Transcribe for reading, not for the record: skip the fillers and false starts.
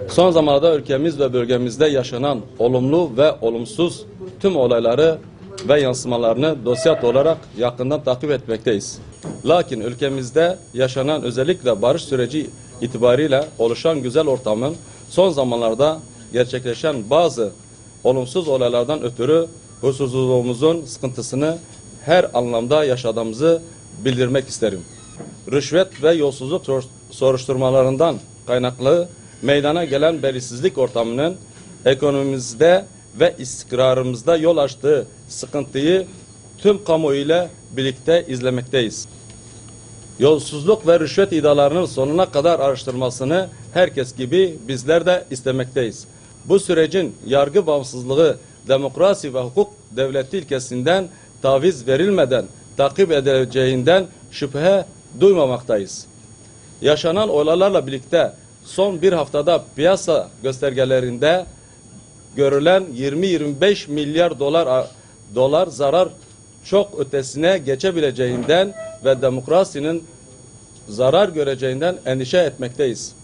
Son zamanlarda ülkemiz ve bölgemizde yaşanan olumlu ve olumsuz tüm olayları ve yansımalarını dosya olarak yakından takip etmekteyiz. Lakin ülkemizde yaşanan özellikle barış süreci itibariyle oluşan güzel ortamın son zamanlarda gerçekleşen bazı olumsuz olaylardan ötürü huzursuzluğumuzun sıkıntısını her anlamda yaşadığımızı bildirmek isterim. Rüşvet ve yolsuzluk soruşturmalarından kaynaklı meydana gelen belirsizlik ortamının ekonomimizde ve istikrarımızda yol açtığı sıkıntıyı tüm kamuoyu ile birlikte izlemekteyiz. Yolsuzluk ve rüşvet iddialarının sonuna kadar araştırılmasını herkes gibi bizler de istemekteyiz. Bu sürecin yargı bağımsızlığı, demokrasi ve hukuk devleti ilkesinden taviz verilmeden takip edileceğinden şüphe duymamaktayız. Yaşanan olaylarla birlikte son bir haftada piyasa göstergelerinde görülen 20-25 milyar dolar zarar çok ötesine geçebileceğinden ve demokrasinin zarar göreceğinden endişe etmekteyiz.